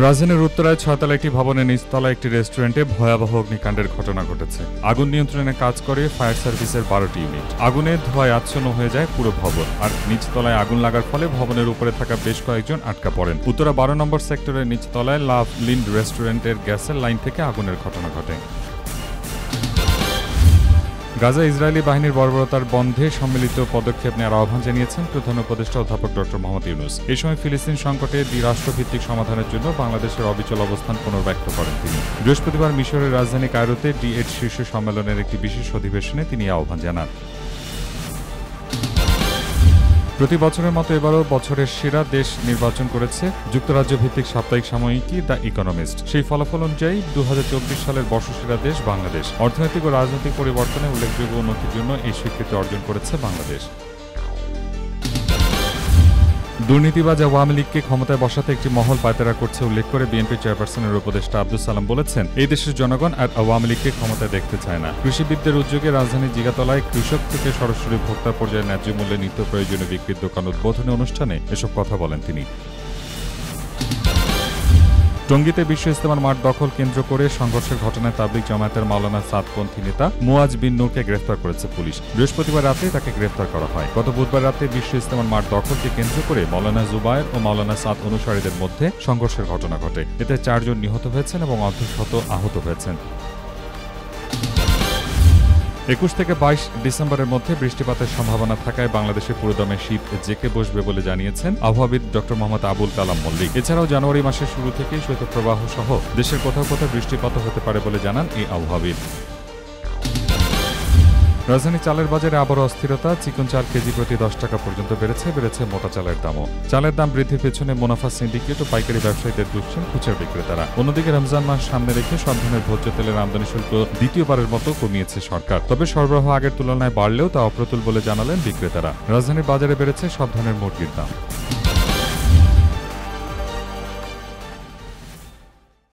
রাজধানীর উত্তরায় ৬তলা একটি ভবনের নিচতলা একটি রেস্টুরেন্টে ভয়াবহ অগ্নিকাণ্ডের ঘটনা ঘটেছে। আগুন নিয়ন্ত্রণে কাজ করে ফায়ার সার্ভিসের ১২টি ইউনিট। আগুনে ধোঁয়ায় আচ্ছন্ন হয়ে যায় পুরো ভবন, আর নিচতলায় আগুন লাগার ফলে ভবনের উপরে থাকা বেশ কয়েকজন আটকা পড়েন। উত্তরা ১২ নম্বর সেক্টরের নিচতলায় লাভ লিন্ড রেস্টুরেন্টের গ্যাসের লাইন থেকে আগুনের ঘটনা ঘটে। গাজা ইসরায়েলি বাহিনীর বর্বরতার বন্ধে সম্মিলিত পদক্ষেপ নেওয়ার আহ্বান জানিয়েছেন প্রধান উপদেষ্টা অধ্যাপক ড. মোহাম্মদ ইউনূস। এ সময় ফিলিস্তিন সংকটে দ্বিরাষ্ট্রভিত্তিক সমাধানের জন্য বাংলাদেশের অবিচল অবস্থান পুনর্ব্যক্ত করেন তিনি। বৃহস্পতিবার মিশরের রাজধানী কায়রোতে D8 শীর্ষ সম্মেলনের একটি বিশেষ অধিবেশনে তিনি আহ্বান জানান। প্রতি বছরের মতো এবারও বছরের সেরা দেশ নির্বাচন করেছে যুক্তরাজ্য ভিত্তিক সাপ্তাহিক সাময়িকী দ্য ইকোনমিস্ট। সেই ফলাফল অনুযায়ী ২০২৪ সালের বর্ষসেরা দেশ বাংলাদেশ। অর্থনৈতিক ও রাজনৈতিক পরিবর্তনে উল্লেখযোগ্য উন্নতির জন্য এই স্বীকৃতি অর্জন করেছে বাংলাদেশ। দুর্নীতিবাজ আওয়ামী লীগকে ক্ষমতায় বসাতে একটি মহল পায়তারা করছে উল্লেখ করে বিএনপি চেয়ারপারসনের উপদেষ্টা আব্দুস সালাম বলেছেন, এই দেশের জনগণ আর আওয়ামী লীগকে ক্ষমতায় দেখতে চায় না। কৃষিবিদদের উদ্যোগে রাজধানীর জিগাতলায় কৃষক থেকে সরাসরি ভোক্তা পর্যায়ে ন্যায্য মূল্যে নিত্য প্রয়োজনীয় বিক্রির দোকান উদ্বোধনী অনুষ্ঠানে এসব কথা বলেন তিনি। টঙ্গীতে বিশ্ব ইজতেমার মাঠ দখল কেন্দ্র করে সংঘর্ষের ঘটনায় তাবলিগ জামায়াতের মাওলানা সাদপন্থী নেতা মুয়াজ বিন নূরকে গ্রেফতার করেছে পুলিশ। বৃহস্পতিবার রাতে তাকে গ্রেফতার করা হয়। গত বুধবার রাতে বিশ্ব ইজতেমার মাঠ দখলকে কেন্দ্র করে মাওলানা জুবায়ের ও মাওলানা সাদ অনুসারীদের মধ্যে সংঘর্ষের ঘটনা ঘটে। এতে ৪ জন নিহত হয়েছেন এবং অর্ধশত আহত হয়েছেন। ২১ থেকে ২২ ডিসেম্বরের মধ্যে বৃষ্টিপাতের সম্ভাবনা থাকায় বাংলাদেশে পুরোদমে শীত জেঁকে বসবে বলে জানিয়েছেন আবহাওয়াবিদ ড. মোহাম্মদ আবুল কালাম মল্লিক। এছাড়াও জানুয়ারি মাসের শুরু থেকেই শৈত্যপ্রবাহ সহ দেশের কোথাও কোথাও বৃষ্টিপাতও হতে পারে বলে জানান এই আবহাওয়াবিদ। রাজধানী চালের বাজারে আবারও অস্থিরতা। চিকন চাল কেজি প্রতি ১০ টাকা পর্যন্ত বেড়েছে মোটা চালের দামও। চালের দাম বৃদ্ধির পেছনে মুনাফা সিন্ডিকেট ও পাইকারি ব্যবসায়ীদের দুষছেন খুচরা বিক্রেতারা। অন্যদিকে রমজান মাস সামনে রেখে সব ধরনের ভোজ্য তেলের আমদানি শুল্ক দ্বিতীয়বারের মতো কমিয়েছে সরকার। তবে সরবরাহ আগের তুলনায় বাড়লেও তা অপ্রতুল বলে জানালেন বিক্রেতারা। রাজধানীর বাজারে বেড়েছে সব ধরনের মুরগির দাম।